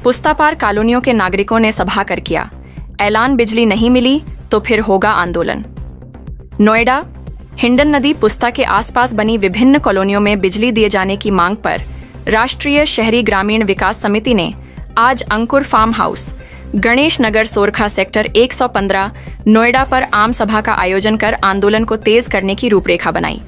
पुस्तापार कॉलोनियों के नागरिकों ने सभा कर किया ऐलान, बिजली नहीं मिली तो फिर होगा आंदोलन। नोएडा हिंडन नदी पुस्ता के आसपास बनी विभिन्न कॉलोनियों में बिजली दिए जाने की मांग पर राष्ट्रीय शहरी ग्रामीण विकास समिति ने आज अंकुर farm house, Ganesh Nagar Sorkha sector 115 Noida पर आम सभा का आयोजन कर आंदोलन को तेज करने की रूपरेखा बनाई।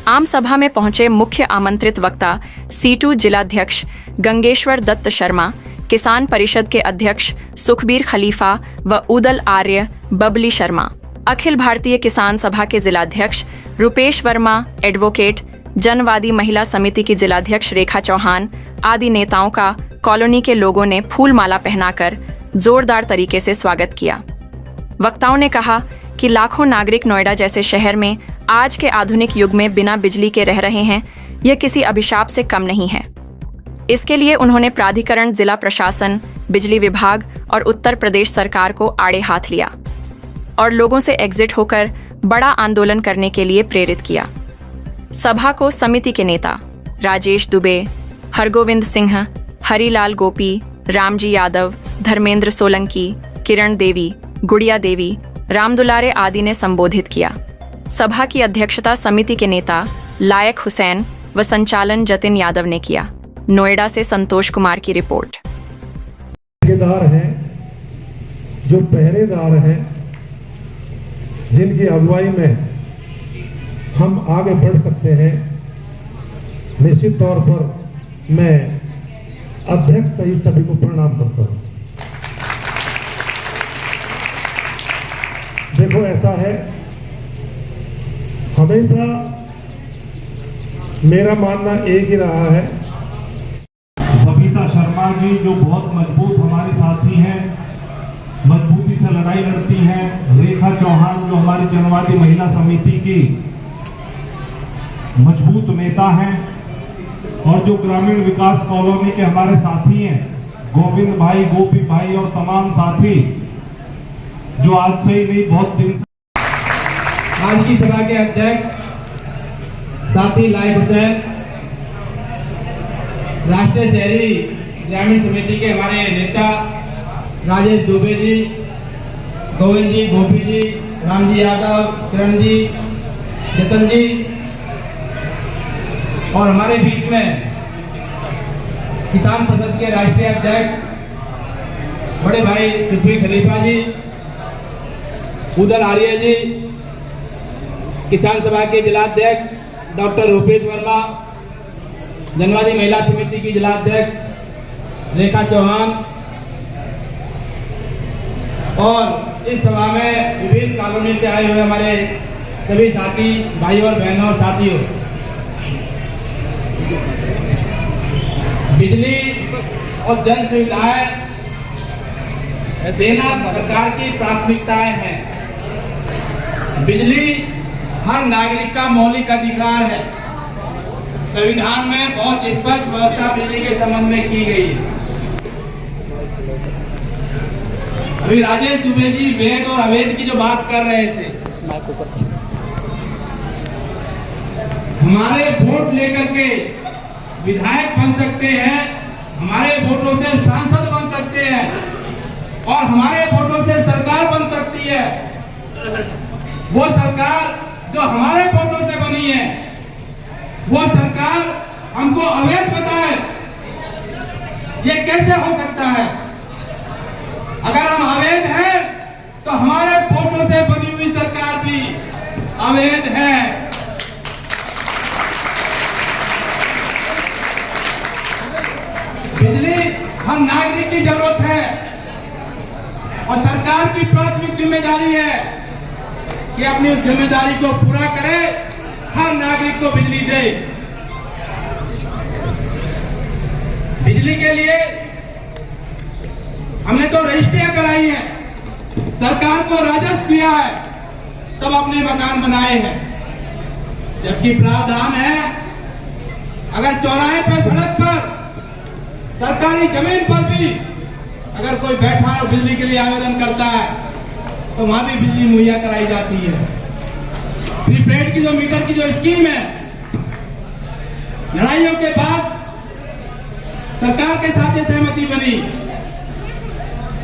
आम सभा में पहुंचे मुख्य आमंत्रित वक्ता C2 जिलाध्यक्ष गंगेश्वर दत्त शर्मा, किसान परिषद के अध्यक्ष सुखबीर खलीफा व उदल आर्य बबली शर्मा, अखिल भारतीय किसान सभा के जिलाध्यक्ष रुपेश वर्मा, एडवोकेट जनवादी महिला समिति की जिलाध्यक्ष रेखा चौहान आदि नेताओं का कॉलोनी के लोगों ने फूल माला पहनाकर जोरदार तरीके से स्वागत किया। वक्ताओं ने कहा कि लाखों नागरिक नोएडा जैसे शहर में आज के आधुनिक युग में बिना बिजली के रह रहे हैं, यह किसी अभिशाप से कम नहीं है। इसके लिए उन्होंने प्राधिकरण, जिला प्रशासन, बिजली विभाग और उत्तर प्रदेश सरकार को आड़े हाथ लिया और लोगों से एग्जिट होकर बड़ा आंदोलन करने के लिए प्रेरित किया। सभा को समिति के नेता राजेश दुबे, हरगोविंद सिंह, हरिलाल गोपी, रामजी यादव, धर्मेंद्र सोलंकी, किरण देवी, गुड़िया देवी, रामदुलारे आदि ने संबोधित किया। सभा की अध्यक्षता समिति के नेता लायक हुसैन व संचालन जतिन यादव ने किया। नोएडा से संतोष कुमार की रिपोर्ट। ठेकेदार हैं, जो पहरेदार हैं, जिनकी अगुवाई में हम आगे बढ़ सकते हैं, निश्चित तौर पर मैं अध्यक्ष सहित सभी को प्रणाम करता हूं। देखो, ऐसा है, हमेशा मेरा मानना एक ही रहा है। बबीता शर्मा जी जो बहुत मजबूत हमारी साथी हैं, मजबूती से लड़ाई लड़ती हैं। रेखा चौहान जो हमारी जनवादी महिला समिति की मजबूत नेता हैं, और जो ग्रामीण विकास कॉलोनी के हमारे साथी हैं, गोविंद भाई, गोपी भाई और तमाम साथी जो आज से ही नहीं बहुत दिन से। आज की सभा के अध्यक्ष साथी लायक हुसैन, राष्ट्रीय शहरी ग्रामीण समिति के हमारे नेता राजेश दुबे जी, गोविंद जी, गोपी जी, रामजी यादव, किरण जी, जतन जी, और हमारे बीच में किसान परिषद के राष्ट्रीय अध्यक्ष बड़े भाई सुखबीर खलीफा जी, उदल आर्य जी, किसान सभा के जिलाध्यक्ष डॉक्टर रुपेश वर्मा, जनवादी महिला समिति की जिलाध्यक्ष रेखा चौहान, और इस सभा में विभिन्न कॉलोनी से आए हुए हमारे सभी साथी भाई और बहनों और साथियों, बिजली और जन सुविधाएं देना सरकार की प्राथमिकताएं हैं। बिजली हर नागरिक का मौलिक अधिकार है। संविधान में बहुत स्पष्ट व्यवस्था बिजली के संबंध में की गई है। अभी राजेश दुबे जी वैध और अवैध की जो बात कर रहे थे, हमारे वोट लेकर के विधायक बन सकते हैं, हमारे वोटों से सांसद बन सकते हैं, और हमारे वोटों से सरकार बन सकती है। वो सरकार जो हमारे वोटों से बनी है, वो सरकार हमको अवैध बताए, ये कैसे हो सकता है? अगर हम अवैध हैं तो हमारे वोटों से बनी हुई सरकार भी अवैध है। बिजली हर नागरिक की जरूरत है, और सरकार की प्राथमिक जिम्मेदारी है कि अपनी उस जिम्मेदारी को पूरा करे, हर नागरिक को बिजली दे। बिजली के लिए हमने तो रजिस्ट्रियां कराई है, सरकार को राजस्व दिया है, तब अपने मकान बनाए हैं। जबकि प्रावधान है, अगर चौराहे पर, सड़क पर, सरकारी जमीन पर भी अगर कोई बैठा और बिजली के लिए आवेदन करता है तो वहां भी बिजली मुहैया कराई जाती है। प्रीपेड की जो मीटर की जो स्कीम है, लड़ाइयों के बाद सरकार के साथ सहमति बनी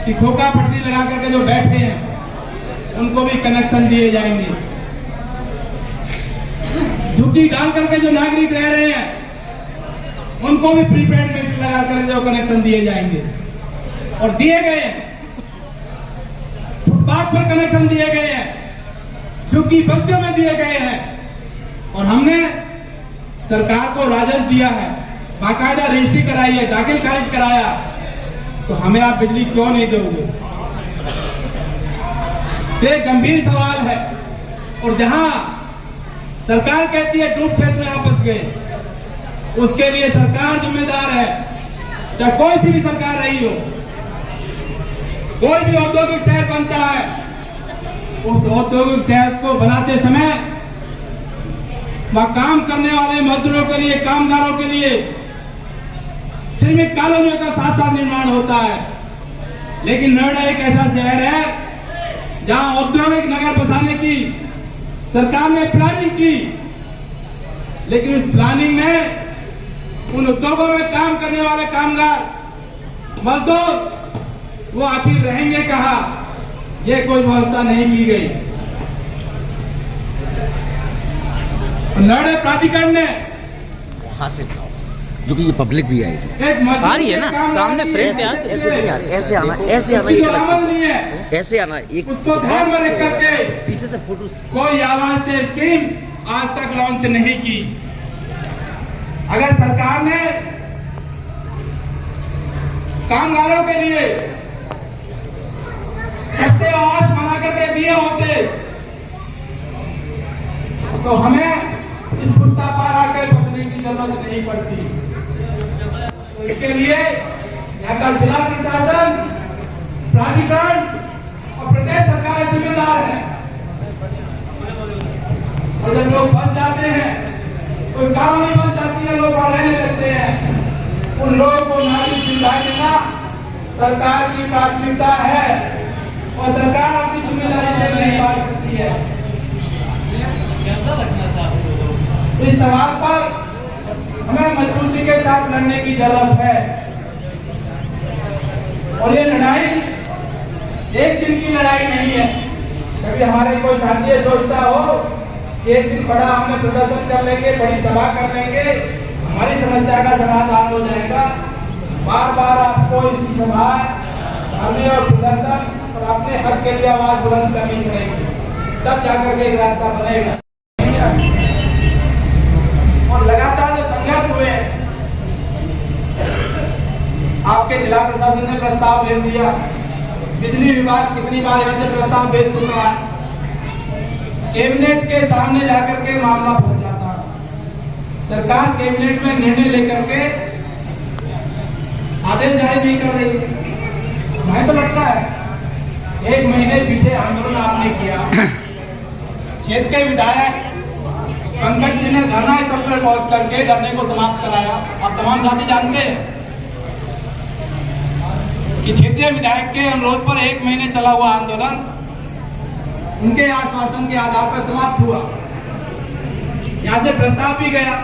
कि खोखा पट्टी लगा करके जो बैठे हैं उनको भी कनेक्शन दिए जाएंगे। झुग्गी डाल करके जो नागरिक रह रहे हैं उनको भी प्रीपेड मीटर लगा कर जो कनेक्शन दिए जाएंगे और दिए गए हैं। फुटपाथ पर कनेक्शन दिए गए हैं, झुग्गी बस्तियों में दिए गए हैं और हमने सरकार को राजस्व दिया है, बाकायदा रजिस्ट्री कराई है, दाखिल खारिज कराया, तो हमें आप बिजली क्यों नहीं दोगे? ये गंभीर सवाल है। और जहां सरकार कहती है डूब क्षेत्र में आप फंस गए, उसके लिए सरकार जिम्मेदार है। चाहे कोई सी भी सरकार रही हो, कोई भी औद्योगिक शहर बनता है, उस औद्योगिक शहर को बनाते समय वहां काम करने वाले मजदूरों के लिए, कामगारों के लिए श्रमिक कॉलोनियों का साथ साथ निर्माण होता है। लेकिन नोएडा एक ऐसा शहर है जहां औद्योगिक नगर बसाने की सरकार ने प्लानिंग की, लेकिन उस प्लानिंग में उन उद्योगों में काम करने वाले कामगार मजदूर वो आखिर रहेंगे कहां, ये कोई व्यवस्था नहीं की गई। नोएडा प्राधिकरण ने वहां से जो कि ये पब्लिक भी आएगी, आ रही है ना सामने फ्रेम पे ऐसे नहीं आ रही, ऐसे आना, ऐसे आना, ये गलत चीज, ऐसे आना, एक उसको ध्यान में रख करके पीछे से फोटो। कोई आवाज से स्कीम आज तक लॉन्च नहीं की। अगर सरकार ने कामगारों के लिए सस्ते आवास बना करके दिए होते तो हमें इस पुस्ता पार आकर बसने की जरूरत नहीं पड़ती। तो इसके लिए यहाँ का जिला प्रशासन, प्राधिकरण और प्रदेश सरकार जिम्मेदार है। और जब लोग फंस जाते हैं, कोई काम नहीं बन जाती है, लोग रहने लगते हैं, उन लोगों को नागरिक सुविधाएं देना सरकार की प्राथमिकता है और सरकार अपनी जिम्मेदारी से नहीं पा सकती है। इस सवाल पर हमें मजबूती के साथ लड़ने की जरूरत है और ये लड़ाई एक दिन की लड़ाई नहीं है। कभी हमारे कोई साथी सोचता हो कि एक दिन बड़ा हमने प्रदर्शन कर लेंगे, बड़ी सभा कर लेंगे, हमारी समस्या का समाधान हो जाएगा। बार बार आपको इसी सभा, धरने और प्रदर्शन और अपने हक के लिए आवाज बुलंद करनी पड़ेगी, तब जाकर के एक रास्ता बनेगा। और लगातार जो संघर्ष हुए, आपके जिला प्रशासन ने प्रस्ताव भेज दिया, बिजली विभाग कितनी बार यहाँ से प्रस्ताव भेज चुका है, कैबिनेट के सामने जाकर के मामला पहुंच जाता है। सरकार कैबिनेट में निर्णय लेकर के आदेश जारी नहीं कर रही है। हमें तो लगता है 1 महीने पीछे आंदोलन आपने किया, क्षेत्र के विधायक पंकज जी ने धरना स्थल पर पहुंच करके धरने को समाप्त कराया। आप तमाम साथी जानते हैं कि क्षेत्रीय विधायक के अनुरोध पर 1 महीने चला हुआ आंदोलन उनके आश्वासन के आधार पर समाप्त हुआ। यहाँ से प्रस्ताव भी गया,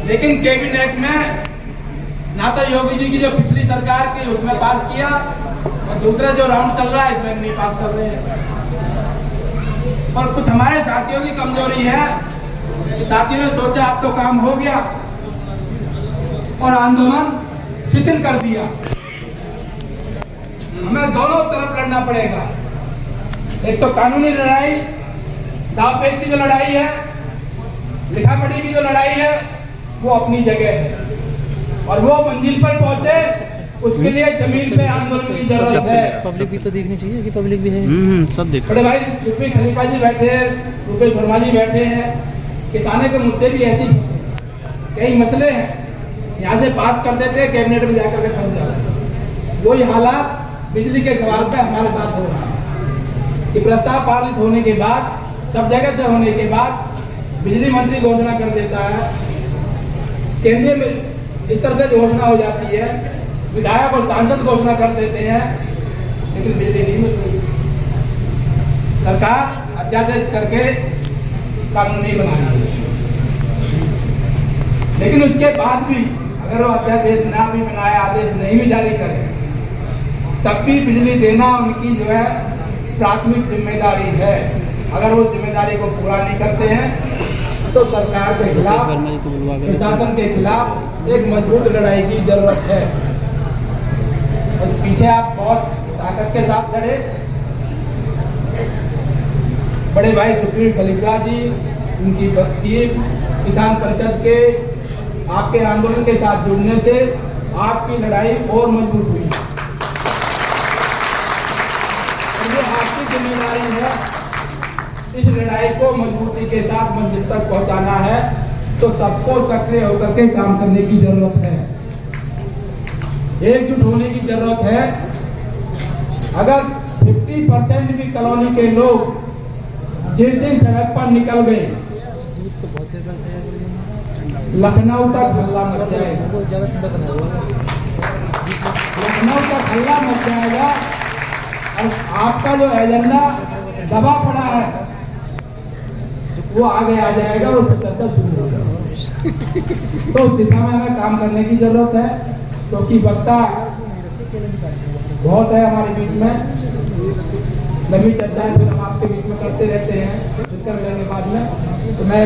लेकिन कैबिनेट में ना तो योगी जी की जो पिछली सरकार की उसमें पास किया और दूसरा जो राउंड चल रहा है इसमें नहीं पास कर रहे हैं। और कुछ हमारे साथियों की कमजोरी है, साथियों ने सोचा अब तो काम हो गया और आंदोलन शिथिल कर दिया। हमें दोनों तरफ लड़ना पड़ेगा। एक तो कानूनी लड़ाई, दाव पेच की जो लड़ाई है, लिखा पढ़ी की जो लड़ाई है, वो अपनी जगह है और वो मंजिल पर पहुंचे उसके लिए जमीन पे आंदोलन की जरूरत है। पब्लिक भी तो देखनी चाहिए कि पब्लिक भी है। सब देख। बड़े भाई सुप्रीम खलीफा जी बैठे हैं, रूपेश वर्मा जी बैठे हैं, किसानों के मुद्दे भी ऐसे कई मसले हैं, यहाँ से पास कर देते हैं, कैबिनेट में जाकर के फंस जाते। वही हालात बिजली के सवाल पे हमारे साथ हो रहा है कि प्रस्ताव पारित होने के बाद, सब जगह से होने के बाद बिजली मंत्री घोषणा कर देता है, केंद्रीय में इस तरह से घोषणा हो जाती है, विधायक और सांसद घोषणा कर देते हैं, लेकिन बिजली नहीं मिल रही। सरकार अध्यादेश करके कानून नहीं बनाना, लेकिन उसके बाद भी अगर वो अध्यादेश ना भी बनाया, आदेश नहीं भी जारी करे, तब भी बिजली देना उनकी जो है प्राथमिक जिम्मेदारी है। अगर वो जिम्मेदारी को पूरा नहीं करते हैं तो सरकार के खिलाफ, प्रशासन के खिलाफ एक मजबूत लड़ाई की जरूरत है। और पीछे आप बहुत ताकत के साथ लड़े। बड़े भाई सुप्रीम खलीफा जी, उनकी टीम, किसान परिषद के आपके आंदोलन के साथ जुड़ने से आपकी लड़ाई और मजबूत हुई। और ये आपकी जिम्मेदारी है, इस लड़ाई को मजबूती के साथ मंजिल तक पहुंचाना है तो सबको सक्रिय होकर के काम करने की जरूरत है, एकजुट होने की जरूरत है। अगर 50% भी कॉलोनी के लोग जिस दिन सड़क पर निकल गए, लखनऊ तक हल्ला मच जाएगा, लखनऊ तक हल्ला मच जाएगा और आपका जो एजेंडा दबा पड़ा है वो आगे आ जाएगा और चर्चा शुरू हो जाएगी। तो उस दिशा में हमें काम करने की जरूरत है, क्योंकि वक्ता बहुत है हमारे बीच में, लंबी चर्चाएं फिर हम आपके बीच में करते रहते हैं जिक्र लेने के बाद में। तो मैं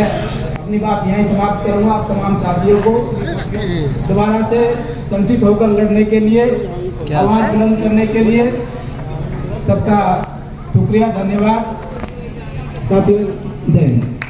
अपनी बात यहीं समाप्त करूंगा। आप तमाम साथियों को दोबारा से संगठित होकर लड़ने के लिए, आवाज बुलंद करने के लिए सबका शुक्रिया, धन्यवाद। साथियों, जय हिंद।